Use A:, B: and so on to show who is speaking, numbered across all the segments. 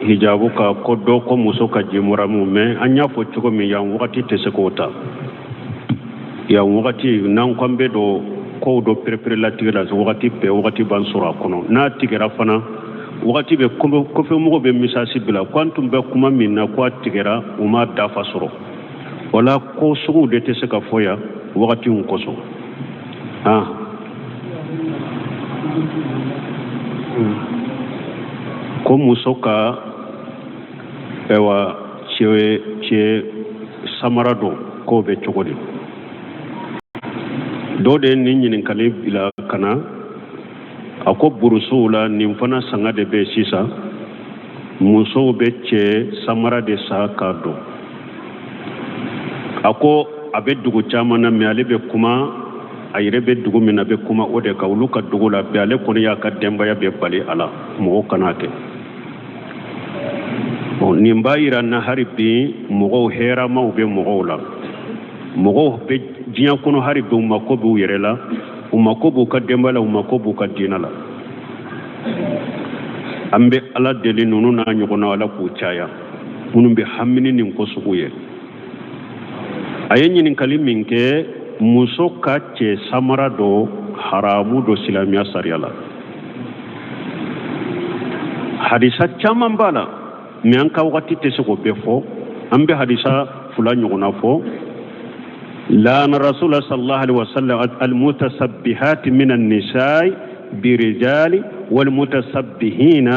A: hijabu ka kodo ko muso ka jimuramu me anya fo chugo mi yan wakati tesekota ya wakati nan kwambe do ko do prepare la tigala wakati be wakati ban sura kono na tigera fana wakati be ko fe mo be misasi bila kwantum be kuma min na kwa tigera uma dafa soro wala ko sugu de teseka foya wakati un koso ko muso ka ewa che samarado ko be chogodi do de ni nyinin kale bila kana ako burusula nim fana sanga de be sisa muso be che samara de sa kado ako abe dugu chamana me ale be kuma ayire be dugu mina be kuma ode ka uluka dugu la be ale koni ya ka demba ya be bali ala mo kanake nimbayira na haribi mogo hera ma ube mogo la mogo be jiyan kono haribi umakobu yerela umakobu ka dembala umakobu ka dinala ambe ala deli nunu na nyogona wala ku chaya munum be hamini nin ko suguye ayenyi nin kaliminke muso ka che samara do haramu do silamiya sariyala hadisa chaman bala mi an ka wakati tese ko be fo an be hadisa fula ɲɔgɔnna fo lana rasul sallallahu alaihi wasallam almutasabbihat min an-nisa'i birijali walmutasabbihina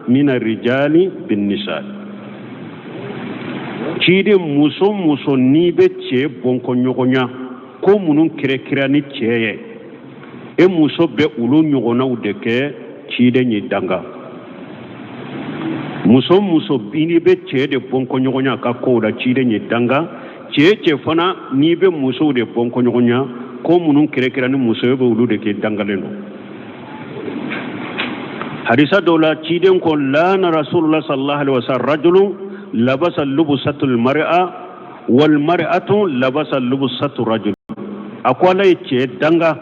A: min ar-rijali bin-nisa'i cide muso ni be cɛ bonko ɲɔgɔnya ko munun kira ni cɛ ye muso be ulu ɲɔgɔnnaw de kɛ cide ɲi danga muso bini be cɛ de bonko ɲɔgɔnya ka ko da cide ɲi danga cɛ fana ni be muso de bonko ɲɔgɔnya ko munun kira ni muso be ulu de ke dangalen do hadisa dawla ciden ko lana rasulullah sallallahu alaihi wasallam rajulun labasa lubusatul mar'a wal mar'atu labasa lubusatu rajul akwala cɛ danga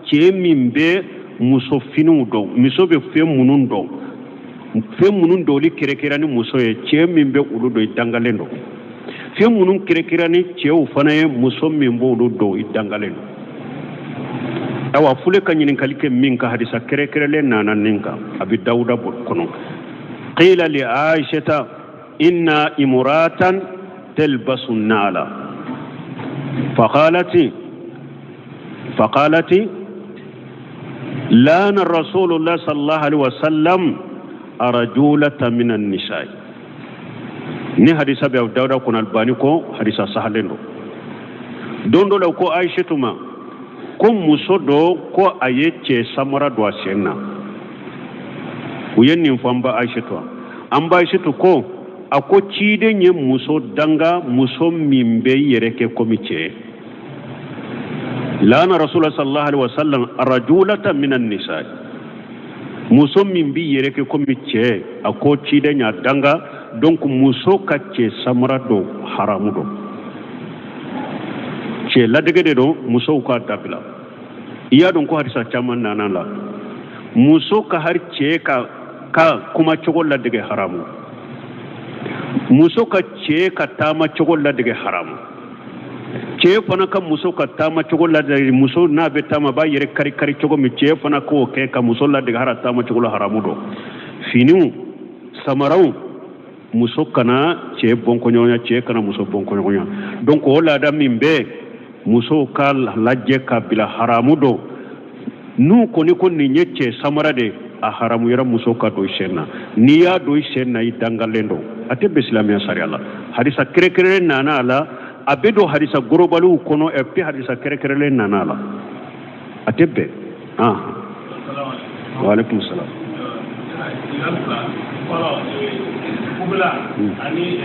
A: cɛ min be muso finu do muso be fe munun do fe munun do li kere ni muso ye cɛ min be ulu do dangalen do fe munun kere ni cɛw fana ye muso min bo ulu do dangalen do awa fule ka ɲinin kalike min ka hadisa kere le nana ninka abi dauda bol kono qila li aishata inna imratan talbasu nala فقالت لان الرسول الله صلى الله عليه وسلم أرجولة من النساء ni hadisa be dawda kun albani ko hadisa sahalendo dondo law ko aishatuma ko muso do ko ayeche samara do asenna uyenni famba aishatu amba aishatu ko ako cide nye muso danga muso mimbe yereke komiche lana rasulullah sallallahu alaihi wasallam rajulatan minan nisa muso mimbi yereke komiche ako cide nya danga donc muso kace samara do haramu do ce ladege do muso ka dabila iya don ko hadisa chaman nanala muso ka har ce ka kuma chogo ladege haramu muso ka ce ka tama chogo ladege haramu ce fana ka muso ka tama chogo ladege muso na be tama ba yere kari chogo mi ce fana ko ke ka muso ladege harata tama chogo haramu do finu samarau muso kana ce bonko nyonya ce kana muso bonko nyonya donc o la da mimbe muso ka lajje ka bila haramu do nu ko ni ko ni nyece samara de a haramu yara muso ka do shenna ni ya do shenna i dangalendo ate be islamiya sari Allah hadisa kere nana ala abedo hadisa gorobalu kono e pe hadisa kere nana ala ate be wa alaikum salam kubla ani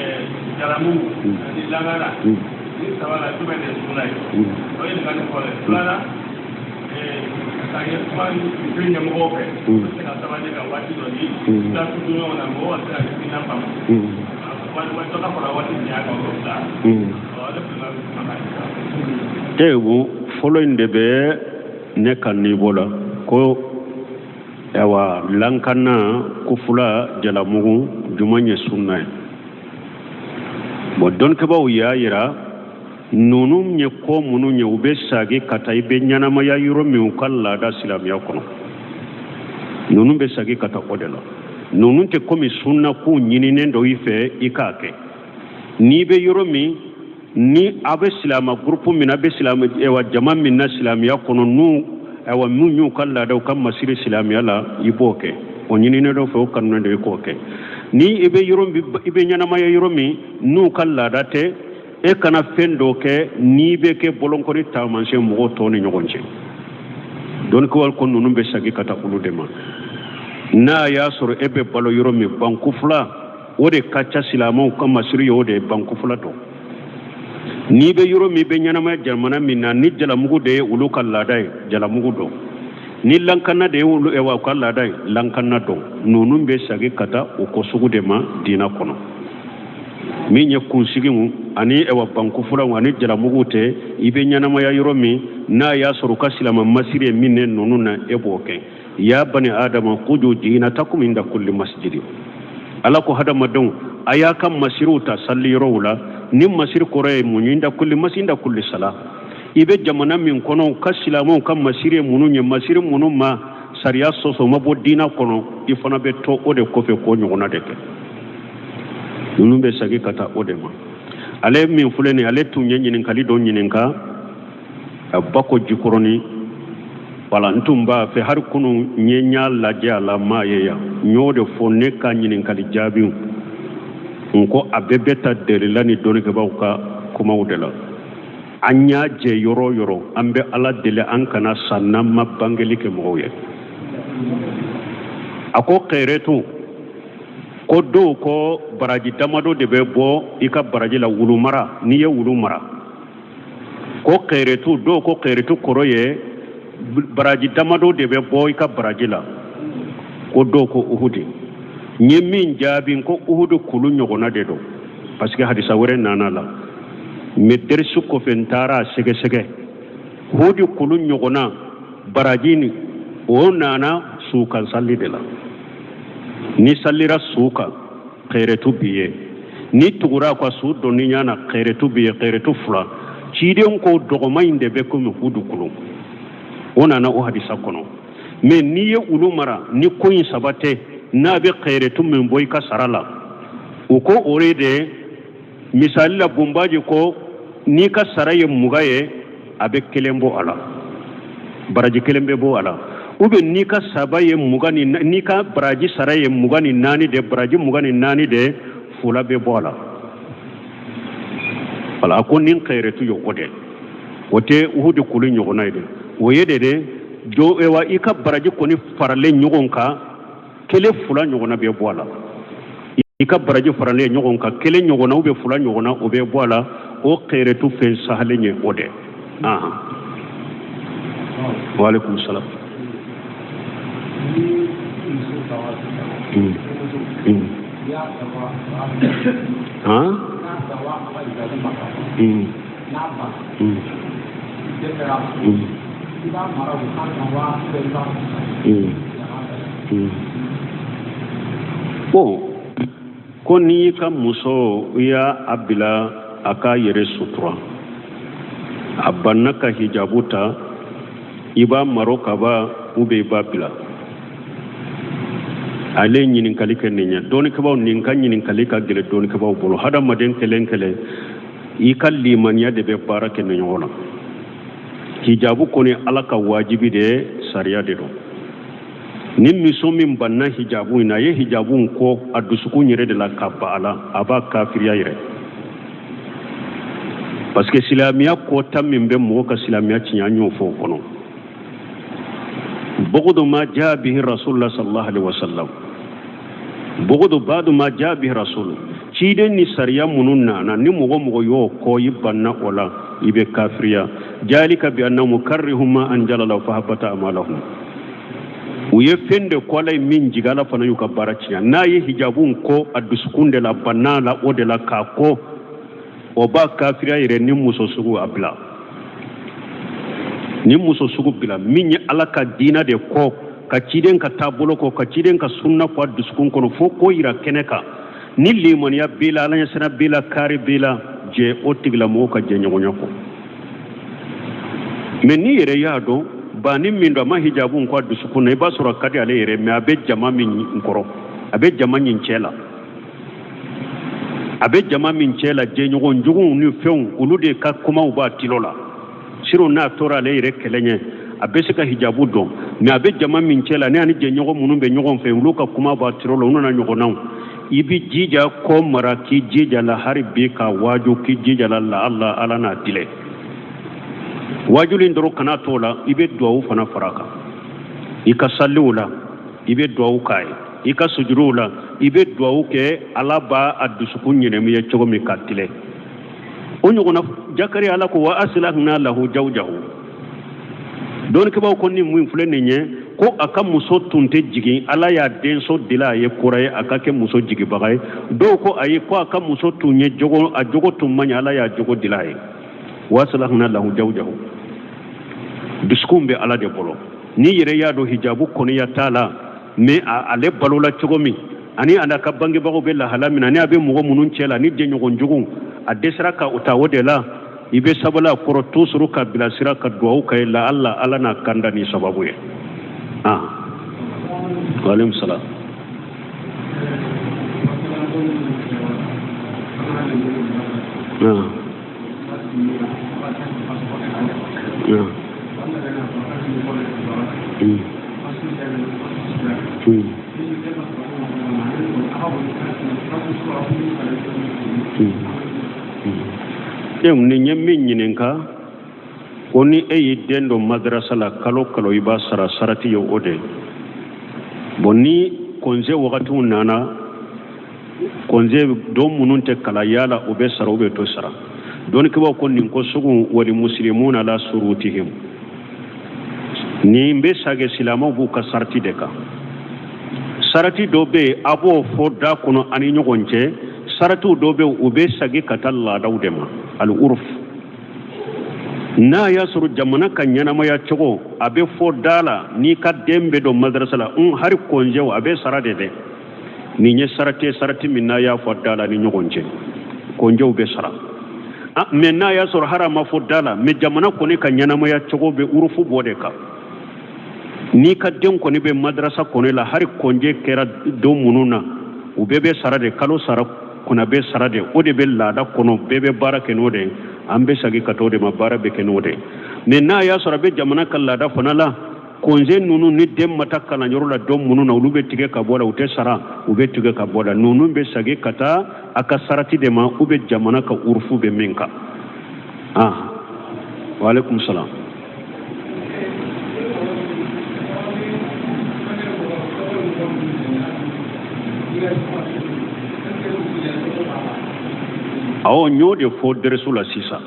A: jaramu ani langara ni sabala tubende sulai oye ngani kole sulala kaya kwani kwenye mgope na sabani ka wati doni da kuduno na mo asa kina pam wani toka kwa wati nyaga ngota tewu following debe ne kan ni bola ko ewa lankana kufula jalamugu jumanye sunna bo don ke baw ya yira nunum nye ko munu nye ube sagi kata ibe nyana ma ya yiro mi ukalla da silamiya kono nunum be sagi kata odela nunun te komi sunna ku nyini ndo ife ikake ni be yiro mi ni abe silama grupu min abe silama ewa jama min na silamiya kono nu ewa mu nyu kalla da kam masiri silamiya la iboke o nyini ndo fe o kanu ndo ikoke ni ibe yiro ibe nyana ma ya yiro mi nu kalla da te e kana fendo ke ni be ke bolonkori tamanse mo to ni nyogonche don ko wal kon nunum be sagi kata ulu de ma na ya soro ebe balo yoro mi bankufla ode kacha silamo kama siri ode bankufla to ni be yoro mi be nyana ma jamana minna ni jala mugu de ulu kala dai jala mugu do ni lankana de ulu e wa kala dai lankana do nunum be sagi kata o ko sugu de ma dina kono min ye kunsigi mu ani ewa banku fula wani jala mugute ibe nyana ma ya yoro mi na ya soro ka silama masire minne nonu na eboke ya bani adama qudu dinatakum inda kulli masjid ala ko hada madon aya kam masiruta salli rawla nim masir kore mu inda kulli masjid inda kulli sala ibe jamana min kono ka silama kam masire munu nye masire munu ma sariya soso mabo dina kono ifana be to ode kofe ko nyona deke nunu be sagi kata odema ale min fuleni ale tunye nyinin kali don nyinin ka abako jikoroni wala ntumba fe har kunu nyenya la jala mayeya nyode fonne ka nyinin kali jabi nko abebeta delilani doni ke bawka kuma udela anya je yoro yoro ambe ala dele an kana sanna mabangeli ke moye ako qeretu ko do ko baraji damado de be bo ika baraji la wulu mara ni ye wulu mara ko qeretu do ko qeretu koroye baraji damado de be bo ika baraji la ko do ko uhudi nyemin jabi ko uhudu kulu nyogona de do parce que hadisa wore nana la meter su ko fentara sege sege hudi kulu nyogona baraji ni o nana su kan salli de la ni sallira suka qeretu biye ni tugura kwa su doni nyana qeretu biye qeretu fula chidon ko dogoma inde be ko hudu kulu ona na o hadisa kono me ni ye ulumara ni ko yin sabate na be qeretu men boy ka sarala o ko orede misali la bombaji ko ni ka saraye mugaye abe kelembo ala baraji kelembe bo ala ube ni ka sabaye mugani ni ka baraji saraye mugani nani de baraji mugani nani de fula be bola wala ko nin khairetu yo ode wote uhudi kulu nyogonayde woyede de do ewa ika baraji ko ni farale nyogonka kele fula nyogona be bola ika baraji farale nyogonka kele nyogona ube fula nyogona ube bola o khairetu fe sahalenye ode wa alaikum salam ko ni ka muso ya abila aka yere sutura abanna ka hijabuta iba maroka ba ube babila ale nyinin kalika ninya doni ka baw nin kan nyinin kalika gele doni ka baw bolo hada maden kelen i kalli man ya de be barake no nyona hijabu ko ni alaka wajibi de sariya de do nim mi so min banna hijabu ina ye hijabu ko adusuku nyere de la kabala aba kafiriya yire parce que silamiya ko tammin be mo ka silamiya cinya nyo fo kono بغض ما جاء به رسول الله صلى الله عليه وسلم بغض بعد ما جاء به رسول چیدن ni sariya mununna na ni mogo yo ko yibanna wala ibe kafiriya jalika bi anna mukarrihum ma anjala la fa habata amalahum uye fende ko lay min jigala fana yuka baraciya na yi hijabun ko aduskunde la banala o de la ka ko o ba kafiriya ire ni muso sugu abla ni muso sugu bila min ye ala ka dina de ko ka ciden ka tabolo ko ka ciden ka sunna ko duskun kono fo ko ira keneka ni limaniya bila ala ɲɛ sira bila kari bila jɛ o tigilamɔgɔw ka jɛ ɲɔgɔnya kɔ mais ni yɛrɛ y'a dɔn bani min don a ma hijabu kɔ a dusukun na i b'a sɔrɔ a ka di ale yɛrɛ mais a bɛ jama min kɔrɔ a bɛ jama ɲin cɛ la a bɛ jama min cɛ la jɛɲɔgɔn juguw ni fɛnw olu de ka kumaw b'a tilo la siro n'a tora ale yɛrɛ kɛlɛ ɲɛ a bɛ se ka hijabu dɔn mais a bɛ jama min cɛ la ne ani jɛɲɔgɔn minnu bɛ ɲɔgɔn fɛ olu ka kuma b'a tilo la u nana ɲɔgɔnnaw i bi jija kɔ mara k'i jija la hali bi ka waaju k'i jija la ala n'a dilɛ waajulin dɔrɔn kana t'o la i bɛ duwawu fana fara kan i ka saliw la i bɛ duwawu k'a ye i ka sujuruw la i bɛ duwawu kɛ ala b'a a dusukun ɲɛnɛmaya cogo min ka tilɛ o ɲɔgɔnna jakari ala ko wa aslahna lahu jawjahu dɔɔnikɛbaw ko ni mun filɛ nin ye ko a ka muso tun tɛ jigin ala y'a denso dila a ye kura ye a ka kɛ muso jigibaga ye dɔw ko ayi ko a ka muso tun ye a jogo tun man ɲɛ ala y'a jogo dila a ye wa aslahna lahu jawjahu dusukun bɛ ala de bolo ni yɛrɛ y'a dɔn hijabu kɔniya t'a la mais ale balola cogo min ani a ka bangebagaw bɛ lahala min na ni a bɛ mɔgɔ minnu cɛ la ni jɛɲɔgɔn jugu a dɛsɛra ka o ta o de la i bɛ sabali a kɔrɔ toujours ka bilasira ka duwawu kɛ la ala n'a kanda ni sababu ye waaleykum salaam ni ɲɛ min ɲininka ko ni e y'i den don madrasa la kalo kalo i b'a sara sarati ye o de bon ni konse wagatiw nana konse don minnu tɛ kala yala o bɛ sara o bɛ to sara dɔɔnikɛbaw ko nin ko sugu wali muslimuna la surutihim nin bɛ sage silamɛw b'u ka sarati de kan sarati dɔ bɛ yen a b'o fɔ da kɔnɔ ani ɲɔgɔn cɛ saratiw dɔ bɛ yen u bɛ sagi ka taa laadaw de ma al-urf n'a y'a sɔrɔ jamana ka ɲɛnamaya cogo a bɛ fɔ da la n'i ka den bɛ don madrasa la hari kɔnjɛw a bɛ sara de dɛ nin ye sarati min n'a y'a fɔ da la ni ɲɔgɔn cɛ kɔnjɛw bɛ sara mais n'a y'a sɔrɔ hari a ma fɔ da la mais jamana kɔni ka ɲɛnamaya cogo bɛ urufu bɔ de kan n'i ka den kɔni bɛ madrasa kɔni la hari kɔnjɛ kɛra don minnu na u bɛɛ bɛ sara de kalo sara kuna bɛ sara de o de bɛ laada kɔnɔ bɛɛ bɛ baara kɛ n'o de an bɛ sagi ka t'o de ma baara bɛ kɛ n'o de mais n'a y'a sɔrɔ a bɛ jamana ka laada fana la konse ninnu ni den ma taa kalanyɔrɔ la don minnu na olu bɛ tigɛ ka bɔ la u tɛ sara u bɛ tigɛ ka bɔ la ninnu bɛ sagi ka taa a ka sarati de ma u bɛ jamana ka urufu bɛ min kan waaleykum salaam awɔ n y'o de fɔ dɛrɛsu la sisan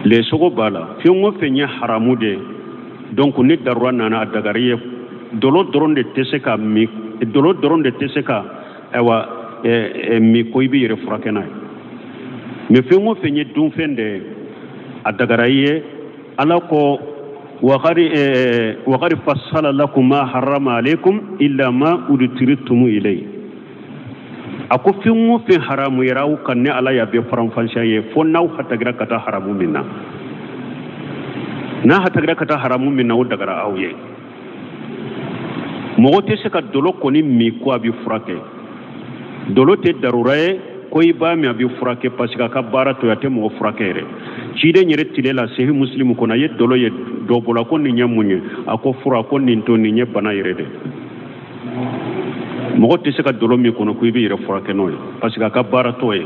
A: lesogo b'a la fɛn o fɛn ye haramu de donc ni darura nana a dagari ye dolo dɔrɔn de tɛ se ka min dolo dɔrɔn de tɛ se ka min ko i bɛ yɛrɛ furakɛ n'a ye mais fɛn o fɛn ye dunfɛn de a dagara i ye ala ko waqad fassala lakum ma harrama alaykum illa ma udtirtum ilayhi a ko fɛn o fɛn haramu yɛrɛ aw kan ni ala y'a bɛɛ faranfasiya ye fo n'aw hatagira ka taa haramu min na n'a hatagira ka taa haramu min na o dagara aw ye mɔgɔ tɛ se ka dolo kɔni min ko a bɛ furakɛ dolo tɛ darura ye ko i b'a min a bɛ furakɛ parce que a ka baara to a tɛ mɔgɔ furakɛ yɛrɛ ciden yɛrɛ tile la sehi muslimu kɔnɔ a ye dolo ye dɔ bɔla ko nin ye mun ye a ko fura ko nin to nin ye bana yɛrɛ de mɔgɔ tɛ se ka dolo min kɔnɔ ko i bɛ yɛrɛ furakɛ n'o ye parce que a ka baara t'o ye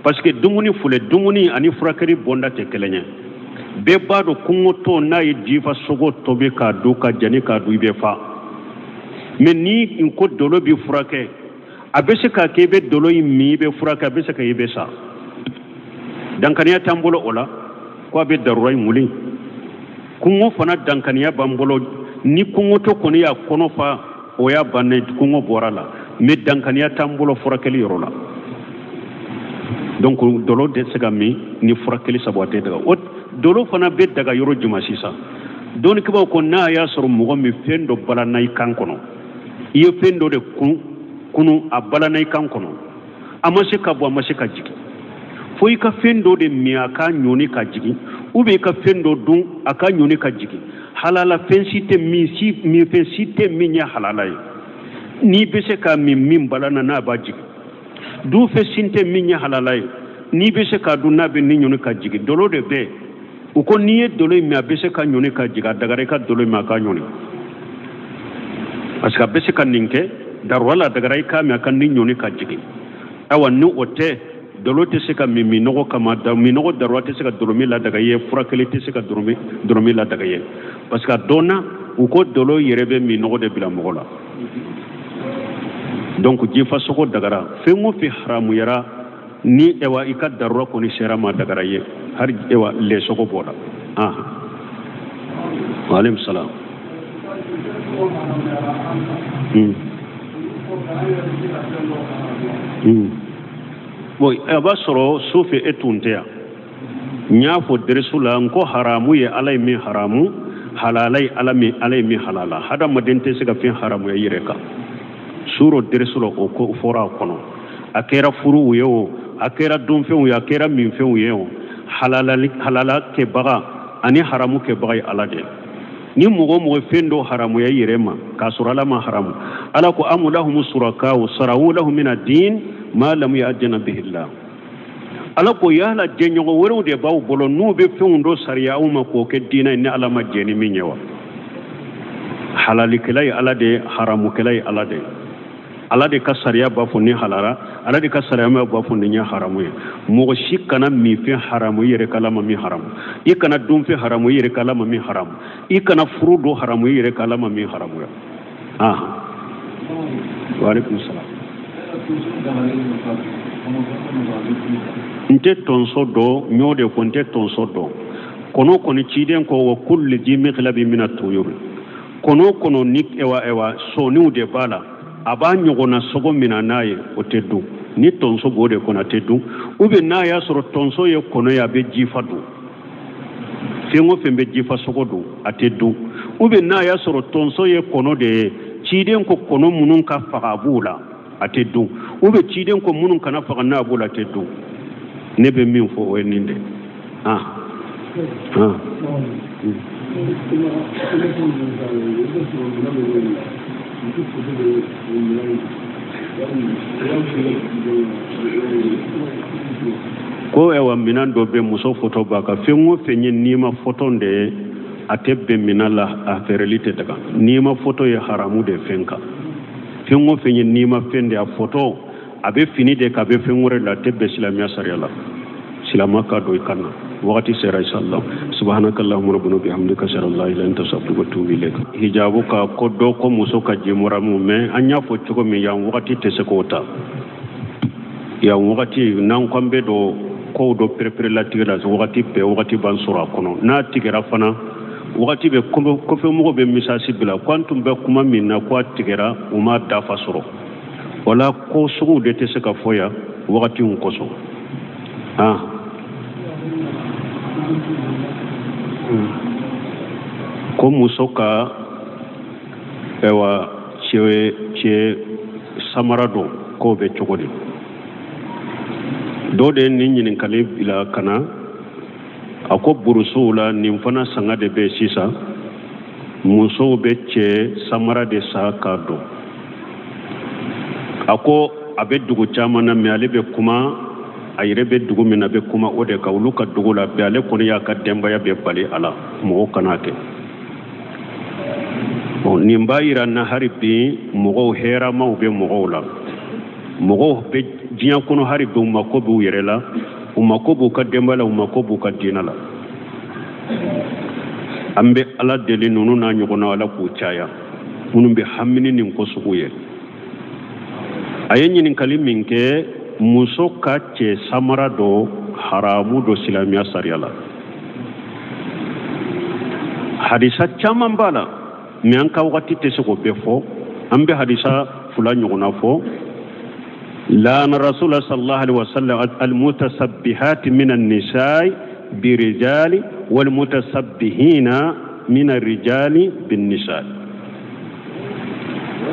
A: parce que dumuni filɛ dumuni ani furakɛli bɔnda tɛ kelen ye bɛɛ b'a dɔn kɔngɔtɔ n'a ye jifa sogo tobi k'a dun ka jani k'a dun i bɛ fa mais ni n ko dolo bɛ furakɛ a bɛ se k'a kɛ i bɛ dolo in min i bɛ furakɛ a bɛ se ka i bɛ sa dankaniya t'an bolo o la ko a bɛ darura in wuli kɔngɔ fana dankaniya b'an bolo ni kɔngɔtɔ kɔni y'a kɔnɔ fa o y'a bannen kɔngɔ bɔra la mais dankaniya t'an bolo furakɛli yɔrɔ la donc dolo tɛ se ka min ni furakɛli sabu a tɛ daga o dolo fana bɛ daga yɔrɔ jumɛn sisan dɔɔnikɛbaw ko n'a y'a sɔrɔ mɔgɔ min fɛn dɔ balanna i kan kɔnɔ i ye fɛn dɔ de kun kunu a balanai kan kono amma se ka bo amma se ka jigi fo i ka fendo de mi aka nyoni ka jigi ube ka fendo dun aka nyoni ka jigi halala fensite mi fensite mi nya halala ni bese ka min balana na ba jigi du fensite mi nya halala ni bese ka du na be ni nyoni ka jigi dolo de be uko ni e dolo mi bese ka nyoni ka jigi daga ka dolo mi aka nyoni aska bese ka ninke darwala daga ka mi aka ni nyoni ka jigi awa ni ote dolo te se ka mi nogo kama da mi nogo darwa te se ka dolomi la daga ye furakele te se ka dolomi la daga ye parce que donna u ko dolo yerebe mi nogo de bila mogola donc jifa soko dagara fengo fi haramu yara ni ewa ika darwa ko ni sera ma dagara ye har ewa le soko boda wa alaykum salam boy aba soro sufi etuntea nyafo deresula nko haramu ye alay mi haramu halalay alay mi halala hada madente se ga fin haramu ya yireka suro deresula o ko fora kono akera furu yo akera donfe yo akera minfe yo halala ke baga ani haramu ke baga alade ni mogo fendo haramu ya yirema kasurala ma haramu ala ko amulahum suraka wa sarawu lahum min ad-din ma lam ya'jana bihi Allah ala ko yala jenyo woro de baw bolo no be fendo sariya uma ko ke dina ni ala ma jeni minyewa halali kelay ala de haramu kelay ala de ka sariya ba fo ni halara ala de ka sariya ma ba fo ni nya haramu mo shikana mi fi haramu yere kala ma mi haramu ikana dum fi haramu yere kala ma mi haramu ikana furudo haramu yere kala ma mi haramu wa alaikum salam nte tonso do nyode ko nte tonso do kono kono ciden ko wa kulli jimi khilabi min at-tuyur kono nik ewa so ni de bala aba nyogona sogo mina naye o teddu ni tonso bode kona teddu ube na ya soro tonso ye kono ya be jifadu fengo fembe jifa sogo do ateddu ube na ya soro tonso ye kono de ciden ko kono munun ka fagabula ateddu ube ciden ko munun kana faga na bula ateddu nebe min fo o ninde ko ewa minan do be muso photo baka fengo fenye nima photo nde atebbe minala a ferelite daga nima photo ye haramu de fenka fengo fenye nima fende a photo abe fini de ka be fengore la tebbe islamia sariala silamaka do ikana wakati sera inshallah subhanakallahumma rabbana bihamdika shalla ila anta astaghfiruka wa atubu ilayk hijabu ka koddo ko muso ka jimuramu me anya fo chugo mi yan wakati tesekota ya wakati nan kombe do ko do prepare la tira wakati be wakati ban sura kono na tigera fana wakati be ko fe mo be misasi bila kwantum be kuma minna ko tigera uma dafa suro wala ko sugu de teseka foya wakati unkoso ko muso ka ewa che samarado ko be chogodi do de ni nyinin kale bila kana ako burusula nin fana sanga de be sisa muso be che samara de sa kado ako abe dugu chamana me ale be kuma ayire be dugu mina be kuma ode ka uluka dugu la be ale koni ya ka demba ya be bali ala mo kanate bon nimbayira na haribi mo hera ma be mo la mo be diyan kono haribi mo ko bu yerela mo ko bu ka demba la mo ko bu ka dinala ambe ala deli nunu na nyugona wala ku chaya munum be hammini nin ko suguye ayenyi nin kaliminke muso ka che samara do haramu do silamiya sariala hadisa chaman bala mi an ka wakati te ko befo ambe hadisa fula nyugona fo la na rasul sallallahu alaihi wasallam al mutasabbihat min an-nisa'i birijali wal mutasabbihina min ar-rijali bin nisa'i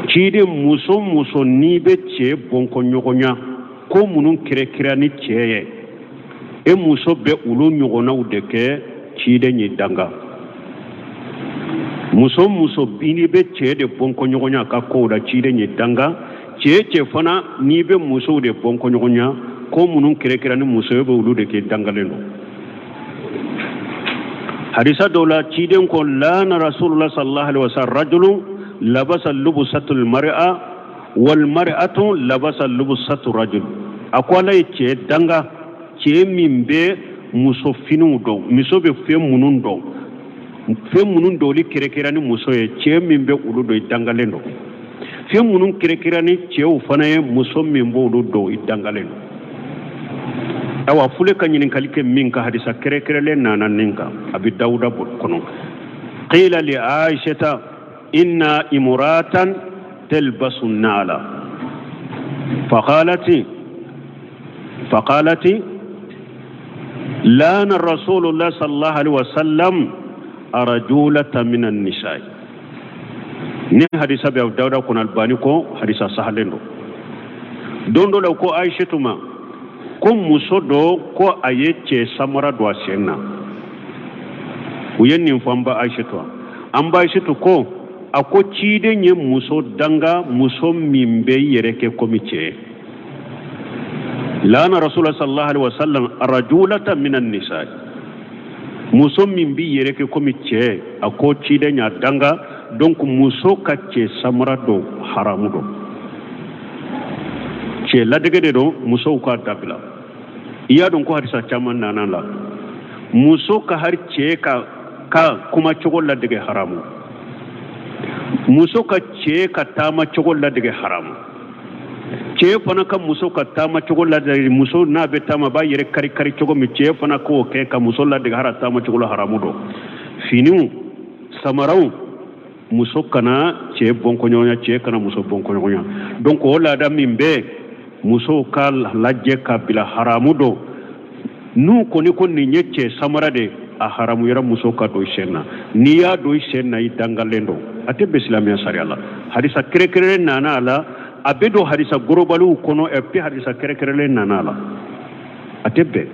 A: cide muso ni be cɛ bɔnkɔ ɲɔgɔnya ko minnu kɛrɛkɛrɛ ni cɛ ye e muso bɛ olu ɲɔgɔnnaw de kɛ cide ɲi danga muso ni be cɛ de bɔnkɔ ɲɔgɔnya ka kow la cide ɲi danga cɛ fana ni be musow de bɔnkɔ ɲɔgɔnya ko minnu kɛrɛkɛrɛ ni muso ye bɛ olu de kɛ dangalen don hadisa dɔw la ciden ko lana rasulullah sallallahu alaihi wasallam rajulun labasa lubusatul mar'a wal mar'atu labasa lubusatu rajul akwala cɛ danga cɛ min bɛ muso finiw dɔn muso bɛ fɛn minnu dɔn li kɛrɛkɛrɛ ni muso ye cɛ min bɛ olu dɔn i dangalen don fɛn minnu kɛrɛkɛrɛ ni cɛw fana ye muso min bɛ olu dɔn i dangalen don awa fule ka ɲininkali kɛ min ka hadisa kɛrɛkɛrɛlen nana nin kan a bɛ dawuda kɔnɔ qila li aishata inna imratan talbasu nala فقالت لان رسول الله صلى الله عليه وسلم رجولة من النساء ni hadisa be dawda kun albani ko hadisa sahalendo dondo law ko aishatu ma ko muso do ko aye cɛ samara do asenna uyenni famba aishatu amba aishatu ko ako cide nye muso danga muso min be yere ke komi cɛ lana rasulullah sallallahu alaihi wasallam rajulatan minan nisa muso min bi yere ke komi cɛ ako cide nya danga donc muso ka cɛ samara do haramu do cɛ ladege de do muso ka dabila iya don ko hadisa caman nana la muso ka har cɛ ka kuma cogo ladege haramu muso ka cɛ ka taama cogo ladege haramu cɛ fana ka muso ka taama cogo ladege muso n'a bɛ taama b'a yɛrɛ kari cogo min cɛ fana k'o kɛ ka muso ladege hara taama cogo la haramu do finiw samaraw muso kana cɛ bɔnkɔɲɔgɔnya cɛ kana muso bɔnkɔɲɔgɔnya donc o laada min bɛ muso ka lajɛ ka bila haramu do n'u kɔni ko nin ye cɛ samara de a haramu yɛrɛ muso ka don i sen na n'i y'a don i sen na i dangalen don a tɛ bɛn silamɛya sariya la hadisa kɛrɛkɛrɛlen nana a la a bɛ don hadisa gorobaliw kɔnɔ et puis hadisa kɛrɛkɛrɛlen nana a la a tɛ bɛn